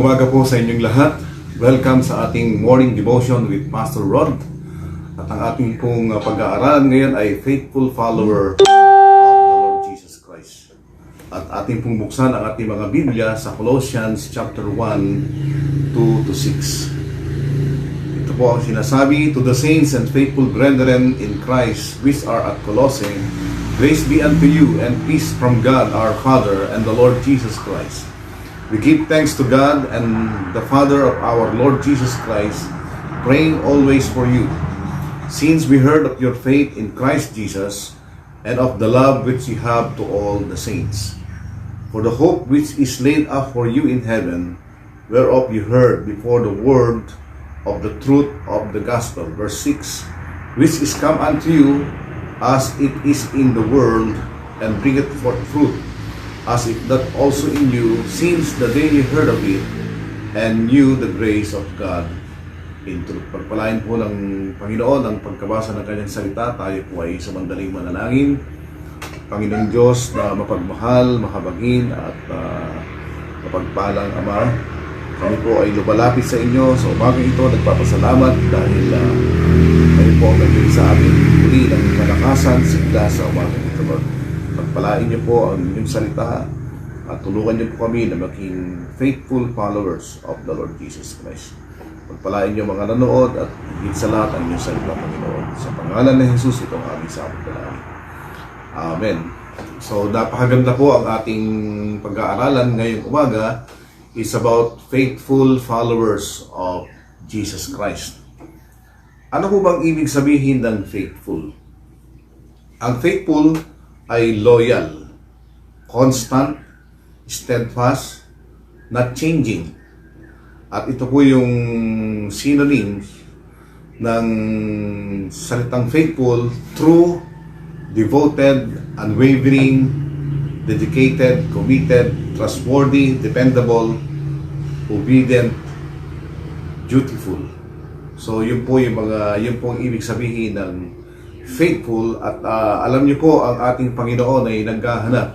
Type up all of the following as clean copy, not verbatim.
Umaga po sa inyong lahat. Welcome sa ating morning devotion with Pastor Rod. At ang ating pong pag-aaralan ngayon ay faithful follower of the Lord Jesus Christ. At ating pong buksan ang ating mga Biblia sa Colossians chapter 1, 2-6. Ito po ang sinasabi, "To the saints and faithful brethren in Christ which are at Colossae, grace be unto you and peace from God our Father and the Lord Jesus Christ. We give thanks to God and the Father of our Lord Jesus Christ, praying always for you, since we heard of your faith in Christ Jesus and of the love which you have to all the saints. For the hope which is laid up for you in heaven, whereof you heard before the word of the truth of the gospel," verse 6, "which is come unto you as it is in the world, and bringeth forth fruit, as if that also in you, since the day you heard of it, and knew the grace of God in truth." Pagpalain po ng Panginoon ang pagkabasa ng kanyang salita. Tayo po ay sumandaling manalangin. Panginoong Diyos na mapagmahal, mahabagin at mapagpalang Ama, kami po ay lumalapit sa inyo sa umagang ito. Nagpapasalamat dahil kayo po ang nagbigay sa amin muli ng malakasan, sigla sa umagang ito, Lord. Pagpalain niyo po ang inyong salita at tulungan niyo po kami na maging faithful followers of the Lord Jesus Christ. Pagpalain niyo mga nanood at higit sa lahat ang inyong salita, Panginoon. Sa pangalan ng Jesus, itong aming sabot na. Amen. So, napakaganda po ang ating pag-aaralan ngayong umaga is about faithful followers of Jesus Christ. Ano po bang ibig sabihin ng faithful? Ang faithful ay loyal, constant, steadfast, not changing. At ito po yung synonyms ng salitang faithful: true, devoted, unwavering, dedicated, committed, trustworthy, dependable, obedient, dutiful. So yun po ang ibig sabihin ng faithful. At alam niyo po, ang ating Panginoon ay naghahanap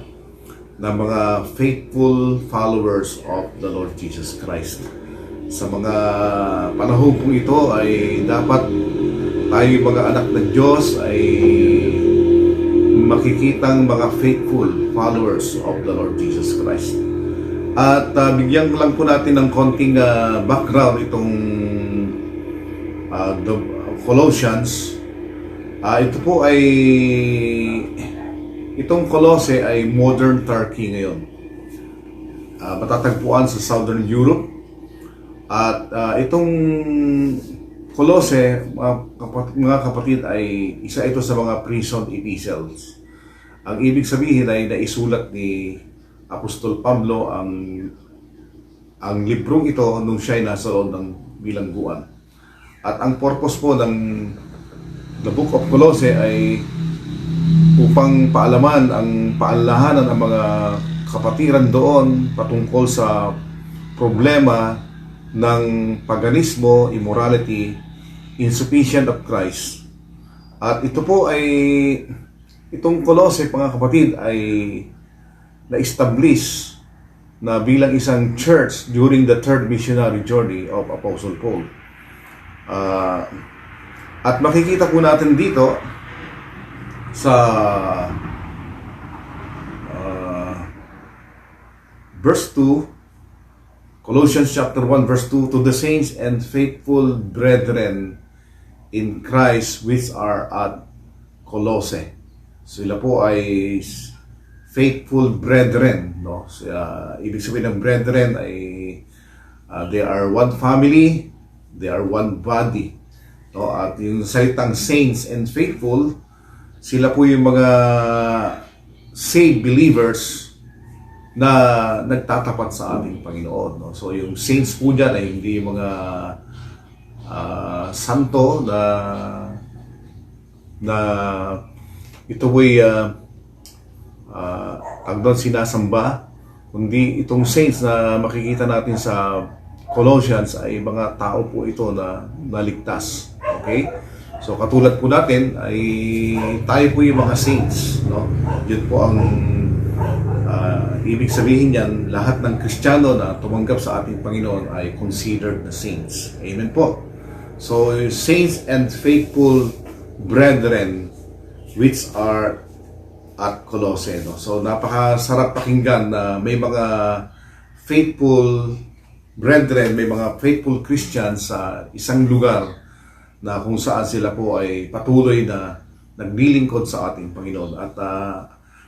ng mga faithful followers of the Lord Jesus Christ. Sa mga panahon kong ito ay dapat tayo mga anak ng Diyos ay makikitang mga faithful followers of the Lord Jesus Christ. At bigyan ko lang po natin ng konting background itong the Colossians. Ito po ay itong Colossae ay modern Turkey ngayon. Matatagpuan sa Southern Europe. At itong Colossae, mga kapatid, ay isa ito sa mga prison epistles. Ang ibig sabihin ay naisulat ni Apostol Pablo ang librong ito nung siya ay nasa loob ng bilangguan. At ang purpose po ng The Book of Colossae ay upang paalaman ang paalalahanan ng mga kapatiran doon patungkol sa problema ng paganismo, immorality, insufficient of Christ. At ito po ay, itong Colossae, mga kapatid, ay na-establish na bilang isang church during the third missionary journey of Apostle Paul. At makikita po natin dito sa verse 2, Colossians chapter 1 verse 2, "To the saints and faithful brethren in Christ which are at Colossae." Sila po ay faithful brethren, no? Ibig sabihin ng brethren ay they are one family, they are one body, no? At yung salitang saints and faithful, sila po yung mga saved believers na nagtatapat sa ating Panginoon, no? So yung saints po dyan ay hindi yung mga santo na ito po'y doon sinasamba, kundi itong saints na makikita natin sa Colossians ay mga tao po ito na naligtas. Okay? So katulad po natin ay tayo po yung mga saints, no? Yun po ang ibig sabihin yan, lahat ng Kristiyano na tumanggap sa ating Panginoon ay considered na saints. Amen po. So, saints and faithful brethren which are at Colossae. No? So, napakasarap pakinggan na may mga faithful brethren, may mga faithful Christians sa isang lugar na kung saan sila po ay patuloy na naglilingkod sa ating Panginoon. At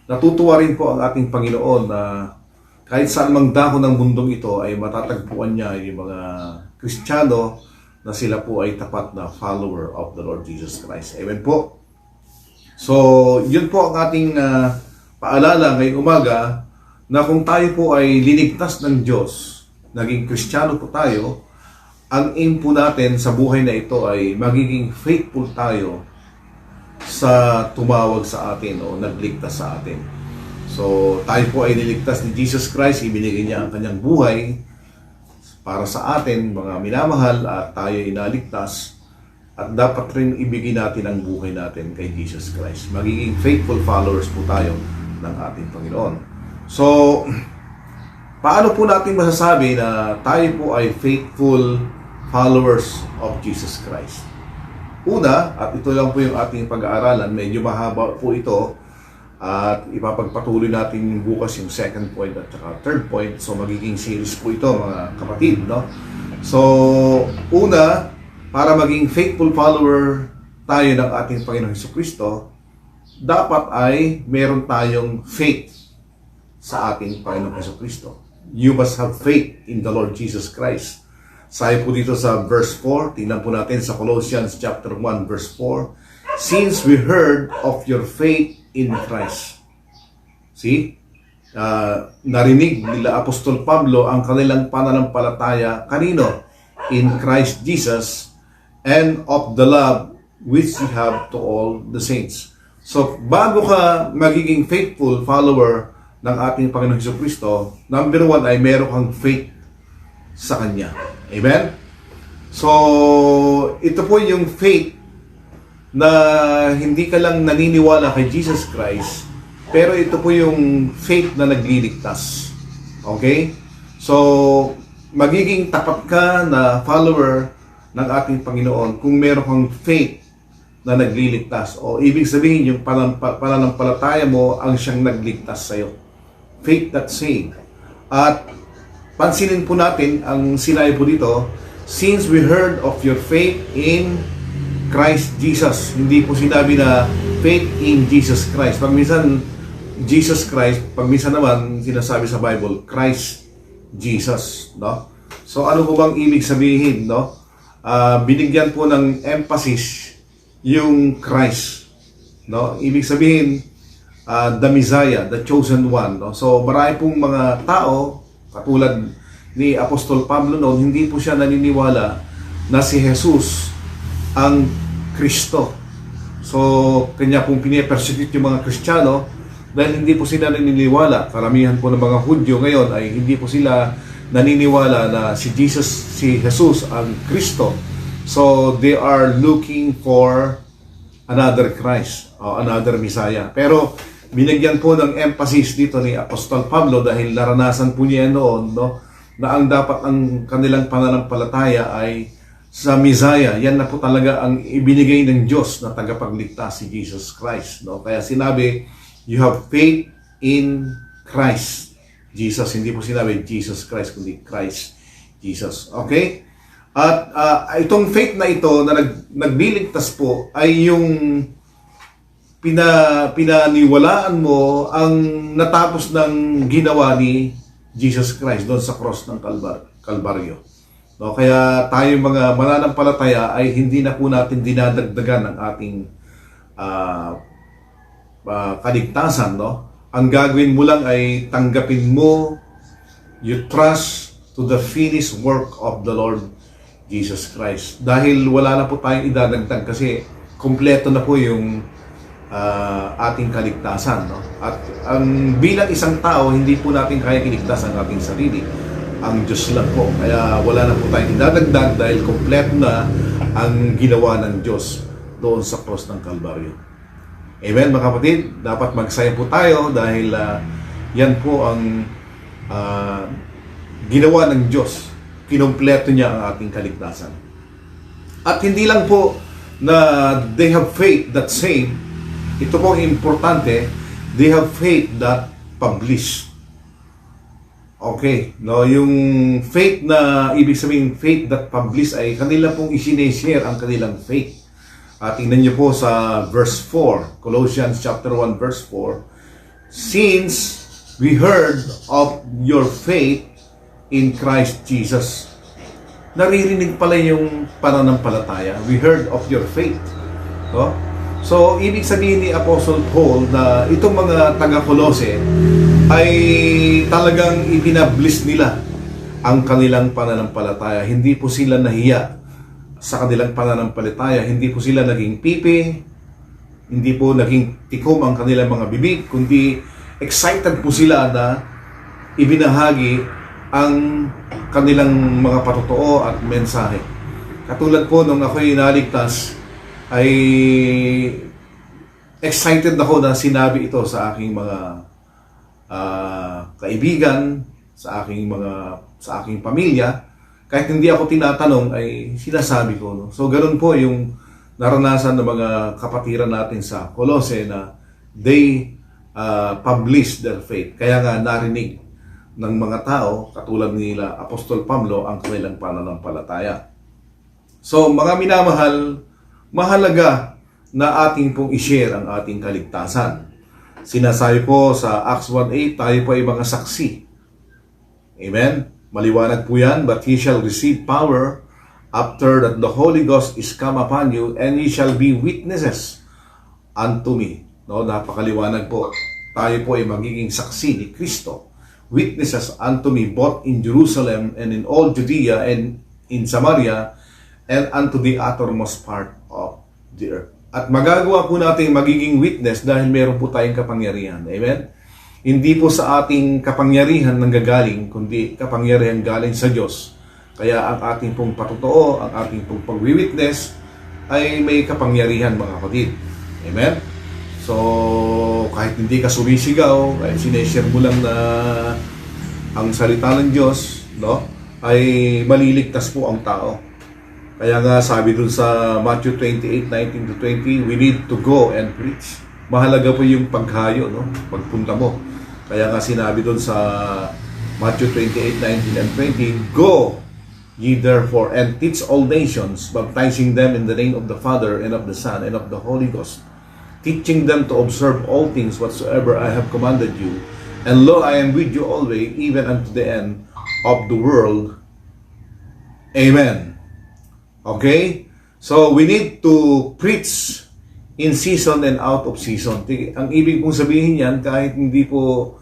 natutuwa rin po ang ating Panginoon na kahit saan mang dako ng mundong ito ay matatagpuan niya yung mga Kristiyano na sila po ay tapat na follower of the Lord Jesus Christ. Amen po. So, yun po ang ating paalala ngayong umaga na kung tayo po ay linigtas ng Diyos, naging Kristiyano po tayo, ang aim po natin sa buhay na ito ay magiging faithful tayo sa tumawag sa atin o nagligtas sa atin. So, tayo po ay niligtas ni Jesus Christ, ibinigay niya ang kanyang buhay para sa atin, mga minamahal, at tayo inaligtas, at dapat rin ibigay natin ang buhay natin kay Jesus Christ. Magiging faithful followers po tayo ng ating Panginoon. So, paano po natin masasabi na tayo po ay faithful followers of Jesus Christ? Una, at ito lang po yung ating pag-aaralan, medyo mahaba po ito, at ipapagpatuloy natin bukas yung second point at saka third point. So magiging series po ito, mga kapatid, no? So una, para maging faithful follower tayo ng ating Panginoong Jesucristo, dapat ay meron tayong faith sa ating Panginoong Jesucristo. You must have faith in the Lord Jesus Christ. Sabi po dito sa verse 4, tingnan po natin sa Colossians chapter 1 verse 4, since we heard of your faith in Christ. See? Narinig nila Apostol Pablo ang kanilang pananampalataya kanino? In Christ Jesus, and of the love which you have to all the saints. So, bago ka magiging faithful follower ng ating Panginoong Jesucristo, number one ay meron kang faith sa Kanya. Amen? So, ito po yung faith na hindi ka lang naniniwala kay Jesus Christ, pero ito po yung faith na nagliligtas. Okay? So, magiging tapat ka na follower ng ating Panginoon kung meron kang faith na nagliligtas. O ibig sabihin, yung pananampalataya mo ang siyang nagligtas sa'yo. Faith that saved. At pansinin po natin ang sinabi po dito, since we heard of your faith in Christ Jesus. Hindi po sinabi na faith in Jesus Christ. Pag minsan, Jesus Christ, pag minsan naman sinasabi sa Bible, Christ Jesus, no? So ano po bang ibig sabihin, no? Binigyan po ng emphasis yung Christ, no? Ibig sabihin, the Messiah, the chosen one, no? So marami pong mga tao, katulad ni Apostol Pablo noon, hindi po siya naniniwala na si Jesus ang Kristo. So, kanya pong pinipersecute yung mga Kristiyano dahil hindi po sila naniniwala. Karamihan po ng mga Hudyo ngayon ay hindi po sila naniniwala na si Jesus ang Kristo. So, they are looking for another Christ o another Messiah. Pero, binigyan po ng emphasis dito ni Apostol Pablo dahil naranasan po niya noon, no, na ang dapat ang kanilang pananampalataya ay sa Messiah. Yan na po talaga ang ibinigay ng Diyos na tagapagligtas, si Jesus Christ, no? Kaya sinabi, you have faith in Christ Jesus. Hindi po sinabi Jesus Christ, kundi Christ Jesus. Okay? At itong faith na ito na nagliligtas po ay yung pinaniwalaan mo ang natapos ng ginawa ni Jesus Christ doon sa cross ng Kalbaryo. No, kaya tayong mga mananampalataya ay hindi na po natin dinadagdagan ang ating kaligtasan, no? Ang gagawin mo lang ay tanggapin mo, you trust to the finished work of the Lord Jesus Christ. Dahil wala na po tayong idadagdag kasi kompleto na po yung ating kaligtasan, no? At ang bilang isang tao, hindi po natin kaya kiligtas ang ating sarili. Ang Diyos lang po. Kaya wala na po tayong idadagdag dahil kompleto na ang ginawa ng Diyos doon sa cross ng Kalbaryo. Amen, mga kapatid? Dapat magsaya po tayo dahil Yan po ang ginawa ng Diyos. Kinompleto niya ang ating kaligtasan. At hindi lang po na they have faith that save. Ito po ang importante. They have faith that publish. Okay, no, yung faith na ibig sabihin faith that publish ay kanila pong isineshare ang kanilang faith. At tingnan niyo po sa verse 4, Colossians chapter 1 verse 4. Since we heard of your faith in Christ Jesus. Naririnig pala yung pananampalataya. We heard of your faith. No? So, ibig sabihin ni Apostle Paul na itong mga taga-Kolose ay talagang ipinabliss nila ang kanilang pananampalataya. Hindi po sila nahiya sa kanilang pananampalataya. Hindi po sila naging pipi. Hindi po naging tikom ang kanilang mga bibig. Kundi excited po sila na ibinahagi ang kanilang mga patotoo at mensahe. Katulad po nung ako'y naligtas, ay excited ako na sinabi ito sa aking mga kaibigan, sa aking pamilya. Kahit hindi ako tinatanong ay sinasabi ko, no? So ganoon po yung naranasan ng mga kapatiran natin sa Colossae na they publish their faith. Kaya nga narinig ng mga tao katulad nila Apostol Pablo ang kanilang pananampalataya. So mga minamahal, mahalaga na ating pong i-share ang ating kaligtasan. Sinasabi po sa Acts 1:8, tayo po ay mga saksi. Amen? Maliwanag po yan, but ye shall receive power after that the Holy Ghost is come upon you, and ye shall be witnesses unto me. No, napakaliwanag po. Tayo po ay magiging saksi ni Kristo. Witnesses unto me both in Jerusalem and in all Judea and in Samaria and unto the uttermost part of the earth. At magagawa po natin magiging witness dahil meron po tayong kapangyarihan. Amen? Hindi po sa ating kapangyarihan nanggagaling, kundi kapangyarihan galing sa Diyos. Kaya ang ating pong patotoo, ang ating pong pag-witness ay may kapangyarihan, mga kapatid. Amen? So, kahit hindi ka sumisigaw, ay sineshare mo lang na ang salita ng Diyos, no, ay maliligtas po ang tao. Kaya nga sabi dun sa Matthew 28:19-20, we need to go and preach. Mahalaga po yung paghayo, no? Pagpunta mo. Kaya nga sinabi dun sa Matthew 28:19 and 20, go ye therefore and teach all nations, baptizing them in the name of the Father and of the Son and of the Holy Ghost, teaching them to observe all things whatsoever I have commanded you. And lo, I am with you always, even unto the end of the world. Amen. Okay? So, we need to preach in season and out of season. Ang ibig kong sabihin yan, kahit hindi po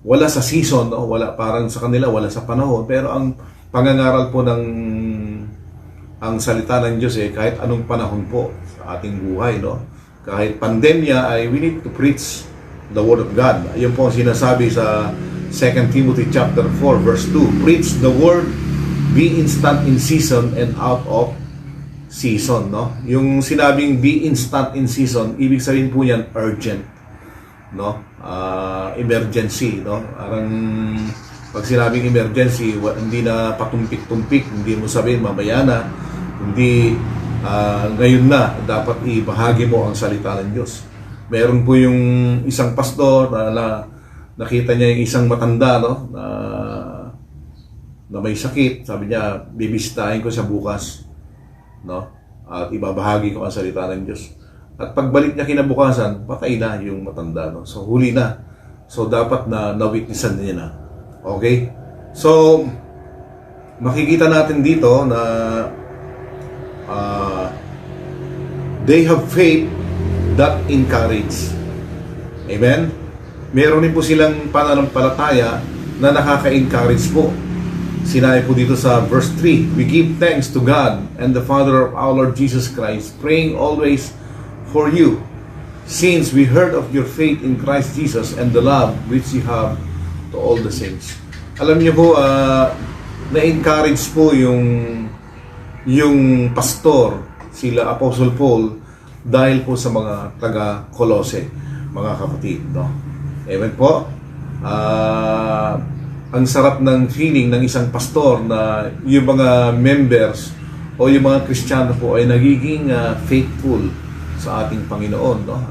wala sa season, no? Wala, parang sa kanila, wala sa panahon. Pero ang pangangaral po ng ang salita ng Diyos kahit anong panahon po sa ating buhay, no? Kahit pandemya ay we need to preach the Word of God. Ayun po ang sinasabi sa 2 Timothy chapter 4 verse 2. Preach the Word, be instant in season and out of season, no? Yung sinabing be instant in season, ibig sabihin po yan urgent, no? Emergency, no? Parang pag sinabing emergency, hindi na patumpik-tumpik, hindi mo sabihin mamaya na, hindi ngayon na dapat ibahagi mo ang salita ng Diyos. Meron po yung isang pastor na nakita niya yung isang matanda, no, na may sakit. Sabi niya, bibisitahin ko siya bukas, no, at ibabahagi ko ang salita ng Diyos. At pagbalik niya kinabukasan, patay na yung matanda, no? So huli na. So dapat na na-witnessan niya na. Okay? So makikita natin dito na they have faith that encourage. Amen? Meron din po silang pananampalataya na nakaka-encourage po. Sinabi po dito sa verse 3, we give thanks to God and the Father of our Lord Jesus Christ, praying always for you, since we heard of your faith in Christ Jesus and the love which you have to all the saints. Alam niyo po, na-encourage po yung pastor, sila Apostle Paul, dahil po sa mga taga-Colose, mga kapatid, no? Amen po. Ang sarap ng feeling ng isang pastor na yung mga members o yung mga Kristiyano po ay nagiging faithful sa ating Panginoon, no?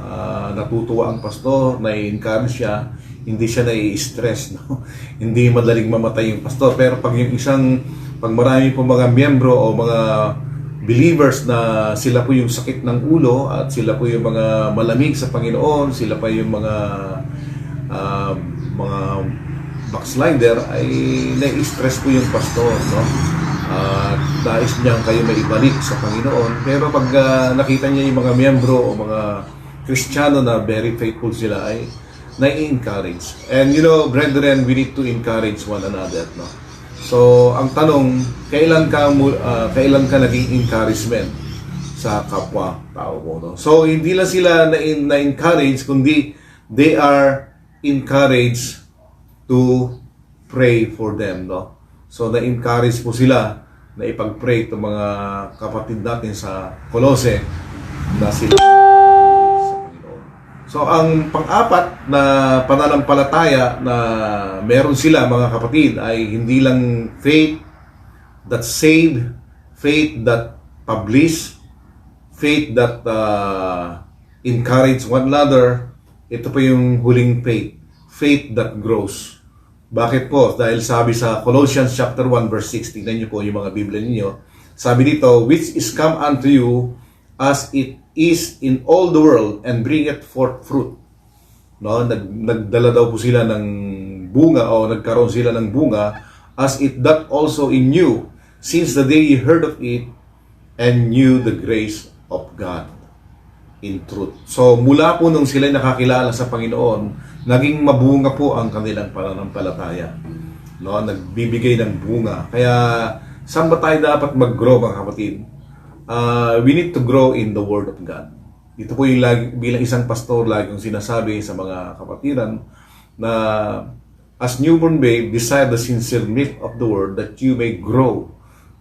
Natutuwa ang pastor, nai-encourage siya, hindi siya nai-stress, no? Hindi madaling mamatay yung pastor. Pero pag marami po mga miyembro o mga believers na sila po yung sakit ng ulo at sila po yung mga malamig sa Panginoon, sila pa yung mga backslider, ay nai-stress po yung pastor, no? Nais niyang kayo maibalik sa Panginoon. Pero pag nakita niya yung mga miyembro o mga Kristiyano na very faithful sila, ay nai-encourage. And brethren, we need to encourage one another, no? So, ang tanong, kailan ka naging encouragement sa kapwa tao mo, no? So, hindi lang sila na-encourage, kundi they are encouraged to pray for them, no? So, na-encourage po sila na ipag-pray itong mga kapatid natin sa Colossae na sila sa Panginoon. So, ang pang-apat na pananampalataya na meron sila, mga kapatid, ay hindi lang faith that saved, faith that publish, faith that encourage one another. Ito po yung huling faith, faith that grows. Bakit po? Dahil sabi sa Colossians chapter 1 verse 6, tingnan niyo po yung mga Biblia ninyo. Sabi dito, which is come unto you as it is in all the world and bringeth forth fruit. No, nagdala daw po sila ng bunga o nagkaroon sila ng bunga as it that also in you since the day you heard of it and knew the grace of God in truth. So mula po nung sila nakakilala sa Panginoon, naging mabunga po ang kanilang pananampalataya. No, nagbibigay ng bunga. Kaya saan ba tayo dapat mag-grow, mga kapatid? We need to grow in the Word of God. Ito po yung bilang isang pastor lagi kong sinasabi sa mga kapatiran na as newborn babe, desire the sincere milk of the Word that you may grow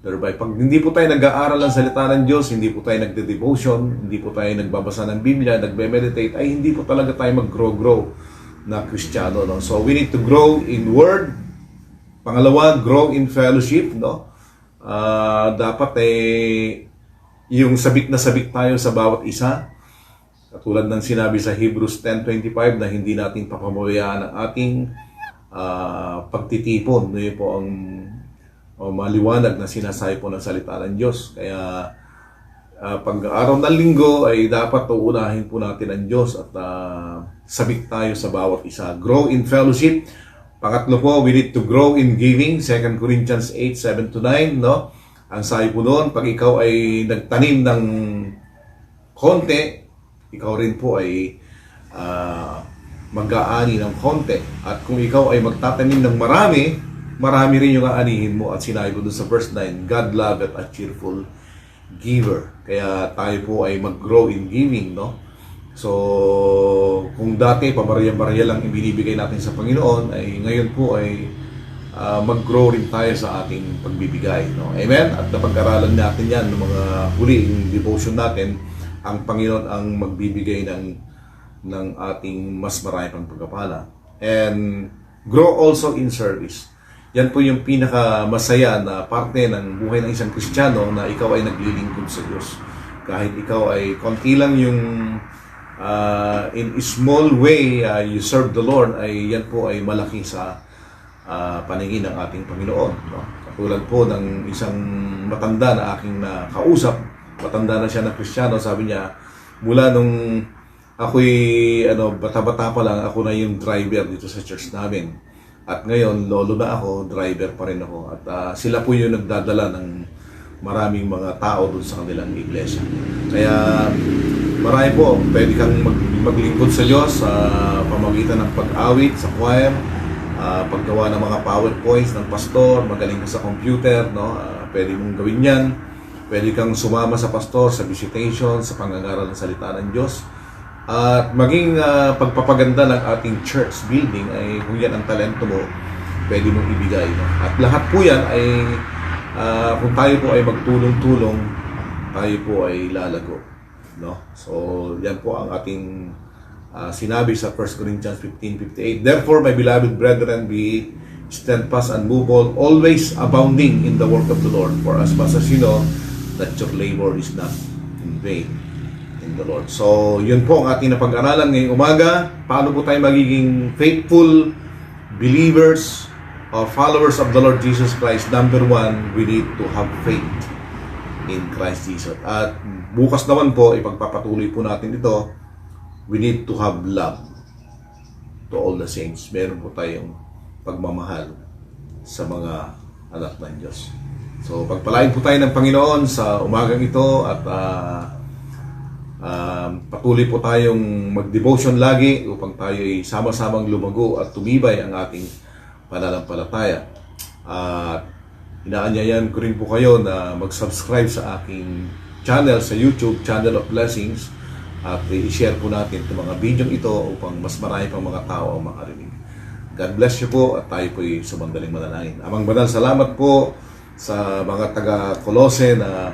thereby. Pag hindi po tayo nag-aaral ng salita ng Diyos, hindi po tayo nagde-devotion, hindi po tayo nagbabasa ng Biblia, nagbe-meditate, ay hindi po talaga tayo mag-grow na Kristiyano, no? So we need to grow in Word. Pangalawa, grow in fellowship, no? Dapat yung sabik na sabik tayo sa bawat isa. Katulad ng sinabi sa Hebrews 10:25 na hindi natin papabayaan ang ating pagtitipon. Yun po ang maliwanag na sinasabi po ng salita ng Diyos. Kaya pag araw ng linggo ay dapat uunahin po natin ang Diyos at sabik tayo sa bawat isa. Grow in fellowship. Pangatlo po, we need to grow in giving. 2 Corinthians 8:7-9, no? Ang sabi po doon, pag ikaw ay nagtanim ng konti, ikaw rin po ay mag-aani ng konti. At kung ikaw ay magtatanim ng marami, marami rin yung aanihin mo. At sinabi po doon sa verse 9, God loveth a cheerful giver. Kaya tayo po ay mag-grow in giving, no? So, kung dati pabarya-barya lang ibinibigay natin sa Panginoon, ay ngayon po ay mag-grow rin tayo sa ating pagbibigay, no? Amen? At napag-aralan natin yan ng mga huli, yung devotion natin, ang Panginoon ang magbibigay ng ating mas marami pang pagpapala. And grow also in service. Yan po yung pinaka-masaya na parte ng buhay ng isang Kristiyano, na ikaw ay naglilingkod sa Diyos. Kahit ikaw ay konti lang yung in a small way you serve the Lord, ay yan po ay malaki sa paningin ng ating Panginoon, no? Katulad po ng isang matanda na aking nakausap, matanda na siya na Kristiyano, sabi niya, mula nung ako'y bata-bata pa lang, ako na yung driver dito sa church namin. At ngayon, lolo na ako, driver pa rin ako. At sila po yung nagdadala ng maraming mga tao doon sa kanilang iglesia. Kaya marami po, pwede kang maglingkod sa Diyos sa pamagitan ng pag-awit, sa choir, paggawa ng mga PowerPoints ng pastor, magaling ka sa computer, no? Pwede mong gawin yan. Pwede kang sumama sa pastor sa visitation, sa pangangaral ng salita ng Diyos. At maging pagpapaganda ng ating church building, ay kung yan ang talento mo, pwede mong ibigay, no? At lahat po yan ay kung tayo po ay magtulong-tulong, tayo po ay lalago, no? So yan po ang ating sinabi sa 1 Corinthians 15:58, "Therefore, my beloved brethren, be steadfast and unmovable, always abounding in the work of the Lord, for as much as you know that your labor is not in vain in the Lord." So, yun po ang ating napag-aralan ngayong umaga. Paano po tayo magiging faithful believers or followers of the Lord Jesus Christ? Number one, we need to have faith in Christ Jesus. At bukas naman po, ipagpapatuloy po natin ito, we need to have love to all the saints. Meron po tayong pagmamahal sa mga anak ng Diyos. So, pagpalain po tayo ng Panginoon sa umagang ito at patuloy po tayong mag-devotion lagi upang tayo ay sama-samang lumago at tumibay ang ating pananampalataya. At inaanyayan ko rin po kayo na mag-subscribe sa aking channel sa YouTube, Channel of Blessings, at i-share po natin itong mga video ito upang mas marami pang mga tao ang makarinig. God bless you po at tayo po ay sumandaling manalangin. Amang banal, salamat po sa mga taga-Colose na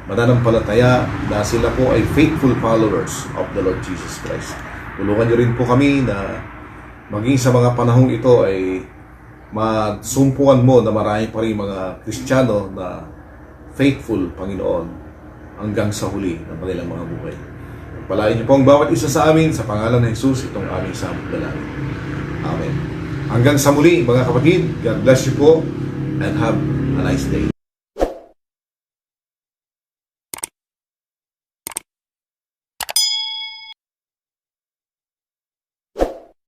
mananampalataya na sila po ay faithful followers of the Lord Jesus Christ. Tulungan niyo rin po kami na maging sa mga panahong ito ay magsumpuan mo na marami pa rin mga Kristiyano na faithful, Panginoon, hanggang sa huli ng kanilang mga buhay. Palain niyo po ang bawat isa sa amin sa pangalan ng Jesus, itong aming samot dalangin. Amen. Hanggang sa muli, mga kapatid, God bless you po and have a nice day.